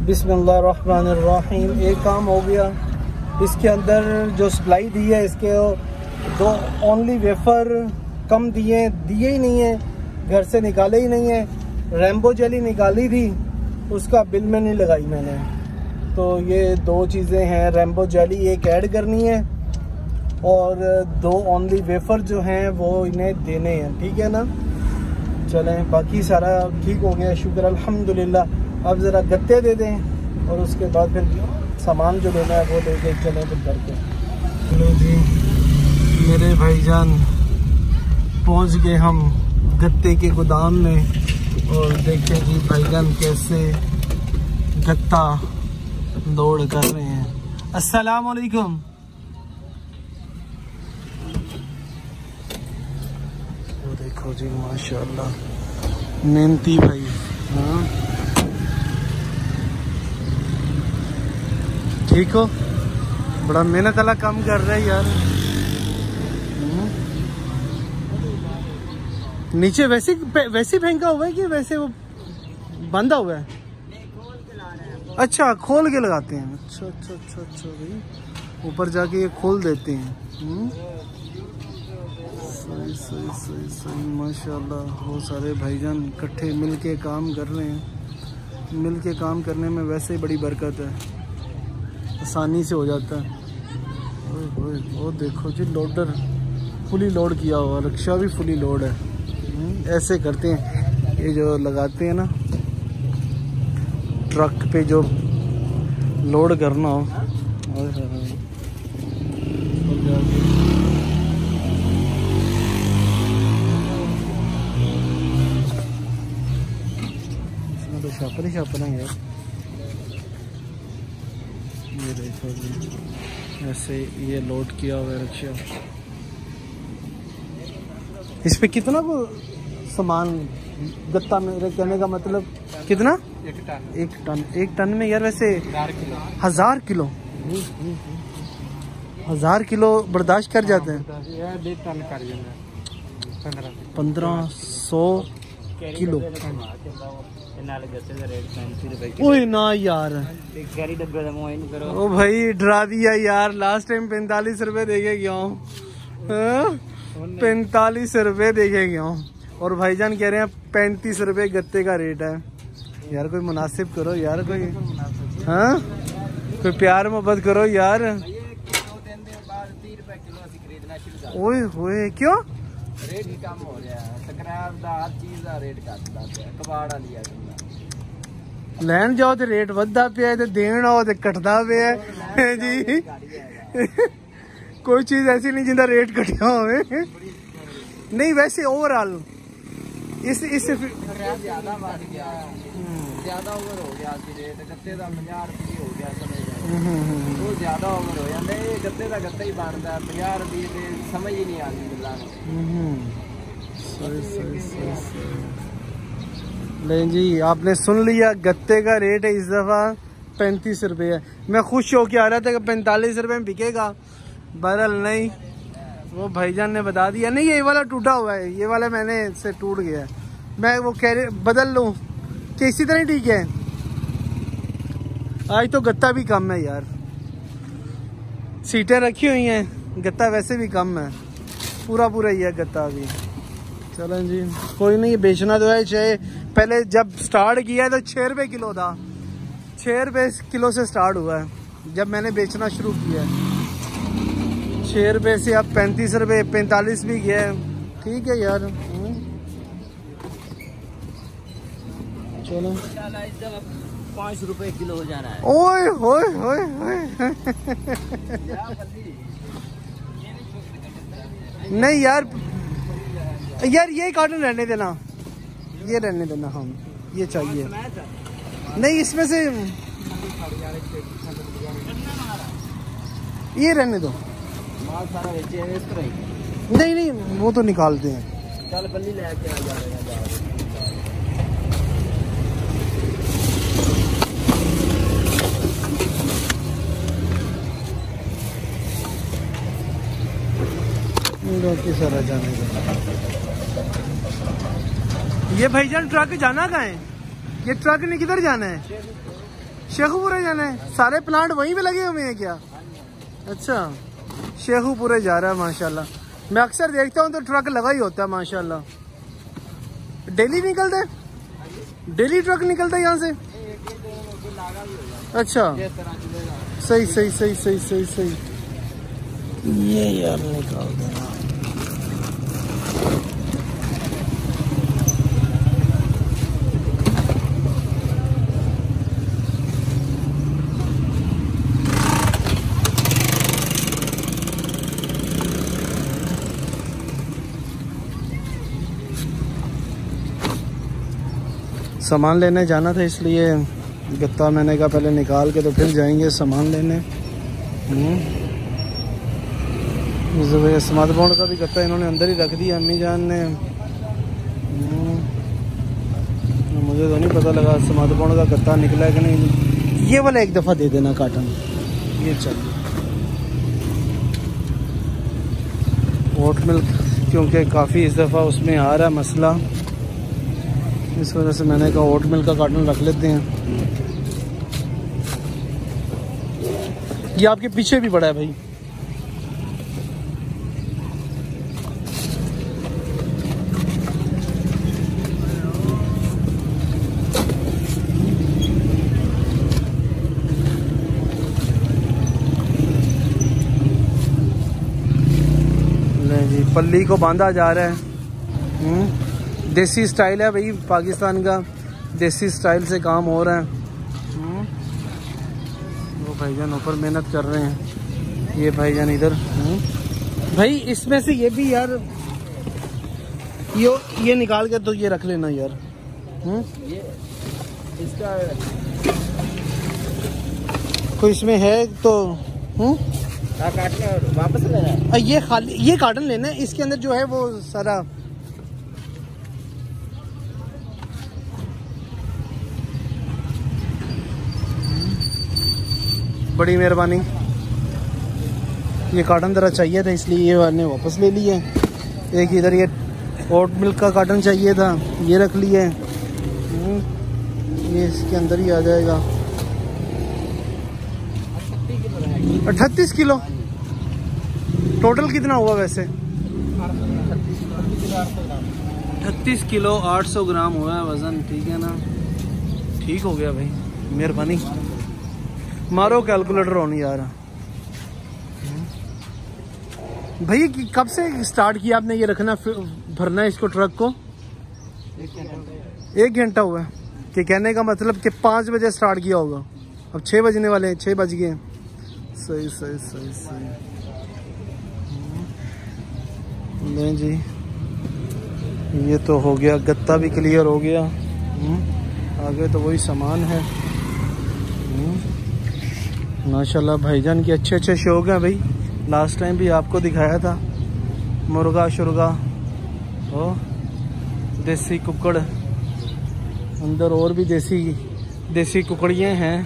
बिस्मिल्लाहिर्रहमानिर्रहीम। एक काम हो गया, इसके अंदर जो सप्लाई दी है इसके दो ओनली वेफर कम दिए ही नहीं है, घर से निकाले ही नहीं है। रेम्बो जेली निकाली थी, उसका बिल में नहीं लगाई मैंने। तो ये दो चीज़ें हैं, रेम्बो जेली एक ऐड करनी है और दो ओनली वेफर जो हैं वो इन्हें देने हैं, ठीक है ना। चलें, बाकी सारा ठीक हो गया, शुक्र अल्हम्दुलिल्लाह। अब ज़रा गत्ते दे दें और उसके बाद फिर सामान जो लेना है वो लेके चलें फिर करके। चलो जी मेरे भाईजान, पहुंच गए हम गत्ते के गोदाम में और देखें जी भाईजान कैसे गत्ता लोड कर रहे हैं। अस्सलाम वालेकुम। वो देखो जी माशाल्लाह मेहनती भाई। हाँ ठीक हो, बड़ा मेहनत वाला काम कर रहा है यार। नीचे वैसे फेंका हुआ है कि वैसे वो बंधा हुआ है? अच्छा, खोल के लगाते हैं। अच्छा भाई, ऊपर जाके ये खोल देते हैं। सही माशाल्लाह। वो सारे भाईजान इकट्ठे मिलके काम कर रहे हैं। मिलके काम करने में वैसे ही बड़ी बरकत है, आसानी से हो जाता है। वो देखो जी लोडर फुली लोड किया हुआ, रिक्शा भी फुली लोड है। ऐसे करते हैं ये जो लगाते हैं ना ट्रक पे जो लोड करना हो। इसमें तो छापर है यार। ये देखो जी ऐसे ये लोड किया हुआ है रिक्शा। इस पे कितना वो सामान गत्ता, मेरे कहने का मतलब कितना? एक टन में यार वैसे 1000 किलो 1000 किलो बर्दाश्त कर जाते हैं। 1500 किलो। ओए ना यार, ओ भाई डरा दिया यार। लास्ट टाइम 45 रुपए देके गया हूँ, 45 रुपए देके गया हूँ और भाईजान कह रहे हैं 35 रुपए गत्ते का रेट है। यार कोई मुनासिब करो यार, कोई हाँ कोई प्यार मोहब्बत करो यार। ओए होए क्यों? रेट ही कम हो रहा है, स्क्रैप दा हर चीज दा रेट घट है। कबाड़ वाली है, लैन जाओ तो रेट वधा पिया ते देन आओ तो घटदा पिया जी। कोई चीज ऐसी नहीं जिंदा रेट घटिया हो। नहीं वैसे ओवरऑल इस ज्यादा बढ़ गया, ज्यादा ओवर हो गया रेट। गत्ते दा 50 रुपये हो गया समय, वो ज्यादा ओवर हो जाता है। गत्ते दा गत्ता ही बनता है, 50 रुपये समझ ही नहीं आती मिला। नहीं जी, आपने सुन लिया, गत्ते का रेट है इस दफा 35 रुपये है। मैं खुश होके आ रहा था कि 45 रुपये में बिकेगा, बहरहाल नहीं, वो भाईजान ने बता दिया। नहीं ये वाला टूटा हुआ है, ये वाला मैंने से टूट गया। मैं वो कह रहे बदल लूं कि इसी तरह ठीक है। आज तो गत्ता भी कम है यार, सीटें रखी हुई हैं, गत्ता वैसे भी कम है। पूरा ही है गत्ता अभी। चलें जी कोई नहीं, बेचना तो है। चाहे पहले जब स्टार्ट किया है तो 6 रुपये किलो था, 6 रुपये किलो से स्टार्ट हुआ है जब मैंने बेचना शुरू किया है। 6 रुपये से अब 35 रुपये 45 भी गया है। ठीक है यार, चलो 5 रुपए किलो हो जाना है। ओए होए नहीं यार ये कार्टन रहने देना, ये रहने देना। हम ये चाहिए नहीं, इसमें से ये रहने दो। नहीं वो तो निकालते हैं। चल बल्ली लेके आ जा। सारा जाने का। ये भाईजान ट्रक जाना कहाँ है? ये ट्रक ने किधर जाना है? शेखुपुरे जाना है। सारे प्लांट वहीं पे लगे हुए हैं क्या? अच्छा, शेखुपुरे जा रहा है माशाल्लाह। मैं अक्सर देखता हूँ तो ट्रक लगा ही होता है माशाल्लाह। डेली निकलता है? डेली ट्रक निकलता है यहाँ से? अच्छा, सही सही सही सही सही सही। ये यार निकाल देना। सामान लेने जाना था इसलिए गत्ता मैंने कहा पहले निकाल के तो फिर जाएंगे सामान लेने। स्मार्टफोन का भी गत्ता इन्होंने अंदर ही रख दिया अम्मी जान ने। मुझे तो नहीं पता लगा स्मार्टफोन का गत्ता निकला है कि नहीं। ये वाला एक दफ़ा दे देना कार्टन, ये चाहिए। ओट मिल्क क्योंकि काफ़ी इस दफ़ा उसमें आ रहा है मसला, इस वजह से मैंने कहा ओट मिल्क का कार्टन रख लेते हैं। ये आपके पीछे भी बड़ा है भाई। जी पल्ली को बांधा जा रहा है। देसी स्टाइल है भाई, पाकिस्तान का देसी स्टाइल से काम हो रहा है। वो भाईजान ऊपर मेहनत कर रहे हैं, ये भाईजान इधर। भाई इसमें से ये भी यार ये निकाल के तो ये रख लेना यार। ये इसका कोई इसमें है तो काटना और वापस लेना है। ये खाली ये कार्टन लेना है, इसके अंदर जो है वो सारा। बड़ी मेहरबानी। ये कार्टन ज़रा चाहिए था इसलिए ये वाले वापस ले लिए। एक इधर ये ओट मिल्क का कार्टन चाहिए था, ये रख लिए। ये इसके अंदर ही आ जाएगा। 38 किलो टोटल कितना हुआ वैसे? 38 किलो 800 ग्राम हुआ है वज़न। ठीक है ना, ठीक हो गया भाई, मेहरबानी। मारो कैलकुलेटर ऑन यार। भाई कब से स्टार्ट किया आपने ये रखना भरना है इसको ट्रक को? 1 घंटा हुआ है कि कहने का मतलब कि 5 बजे स्टार्ट किया होगा। अब 6 बजने वाले हैं, 6 बज गए। सही सही सही सही। नहीं जी, ये तो हो गया, गत्ता भी क्लियर हो गया। आगे तो वही सामान है। माशाल्लाह भाईजान के अच्छे अच्छे शौक हैं भाई। लास्ट टाइम भी आपको दिखाया था मुर्गा शुर्गा, ओ देसी कुकड़, अंदर और भी देसी कुकड़ियाँ हैं।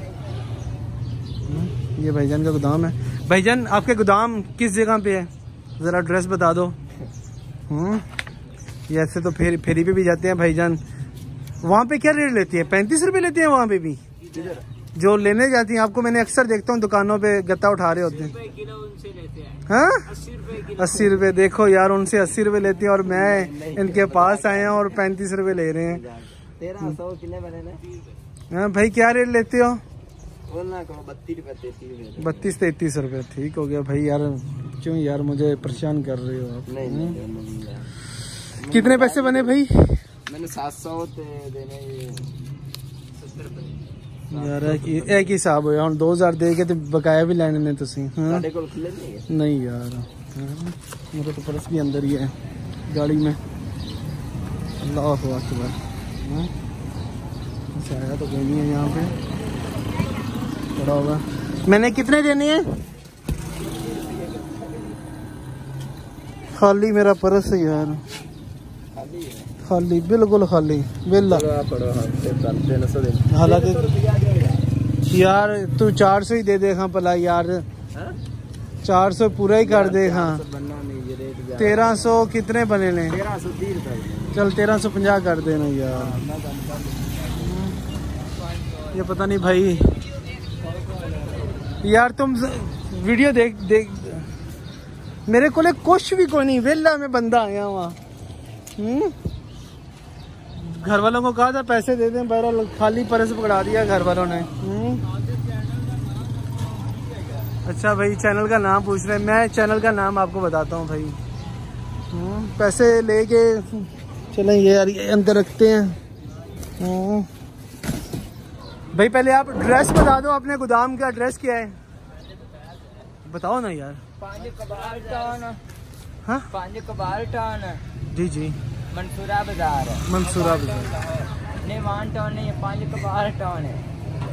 ये भाईजान का गोदाम है। भाईजान आपके गोदाम किस जगह पे है, ज़रा एड्रेस बता दो। ये ऐसे तो फेरी पे भी जाते हैं भाईजान। वहाँ पे क्या रेट लेती है? 35 रुपये लेते हैं वहाँ पे भी जो लेने जाती हैं। आपको मैंने अक्सर देखता हूँ दुकानों पे गत्ता उठा रहे होते हैं। हाँ 80 रुपये। देखो यार, उनसे 80 रुपये लेते हैं और मैं इनके पास आया हूँ और 35 रुपये ले रहे हैं। 1300 किले बने ना। हाँ भाई क्या रेट लेते हो? 32-33 रुपये। ठीक हो गया भाई यार, क्यों यार मुझे परेशान कर रहे हो आप? नहीं। कितने पैसे बने भाई? मैंने 700 देने 70 रुपये यार। एक ही हिसाब होया हम 2000 दे के तो बकाया भी लेने ने तुसी। नहीं यार, मेरा तो पर्स भी अंदर ही है गाड़ी में। अल्लाह अकबर। आया तो कोई नहीं है यहाँ पे, पड़ा होगा। मैंने कितने देने हैं? खाली मेरा पर्स है यार, खाली, बिल्कुल खाली बिल्ला। हालांकि यार तू 400 ही दे दे हाँ भला यार। 400 पूरा ही कर दे हाँ। 1300 कितने बने ने? 1330। चल 1350 कर देना यार। ये पता नहीं भाई यार तुम वीडियो देख मेरे को कुछ भी कोई नहीं, वेला में बंदा आया वहाँ। घर वालों को कहा था पैसे दे दें, बहरहाल खाली पर्स पकड़ा दिया घर वालों ने। अच्छा भाई, चैनल का नाम पूछ रहे हैं, मैं चैनल का नाम आपको बताता हूँ भाई। पैसे लेके चलें, ये यार ये अंदर रखते हैं। भाई पहले आप एड्रेस बता दो, अपने गोदाम का एड्रेस क्या है बताओ ना यार। 5 कबाल टाउन। हाँ 5 कबाल टाउन। जी जी, मंसूरा बाजार। मंसूरा बाजार नहीं, वन टाउन नहीं है, 5 कबाल टाउन है।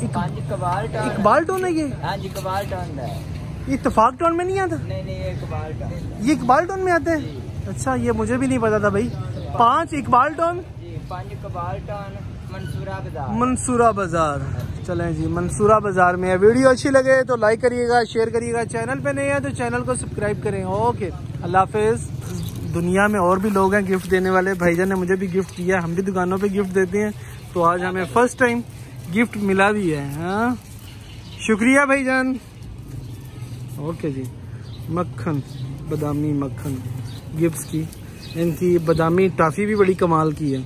5 कबाल टाउन। इकबाल टाउन है ये? हाँ जी, कबाल टाउन है। ये इत्तेफाक टाउन में नहीं आता? नहीं नहीं, ये कबाल टाउन। ये इकबाल टाउन में आते हैं? अच्छा, ये मुझे भी नहीं पता था भाई। 5 इकबाल टाउन जी, 5 कबाल टाउन, मंसूरा बाजार। मंसूरा बाजार। चलें जी, मंसूरा बाजार में है। वीडियो अच्छी लगे तो लाइक करिएगा, शेयर करिएगा, चैनल पे नहीं है तो चैनल को सब्सक्राइब करें। ओके, अल्लाह हाफिज। दुनिया में और भी लोग हैं गिफ्ट देने वाले, भाईजान ने मुझे भी गिफ्ट किया, हम भी दुकानों पे गिफ्ट देते हैं, तो आज हमें फर्स्ट टाइम गिफ्ट मिला भी है। हाँ, शुक्रिया भाईजान। ओके जी, मक्खन, बादामी मक्खन गिफ्ट्स की, इनकी बादामी टॉफ़ी भी बड़ी कमाल की है।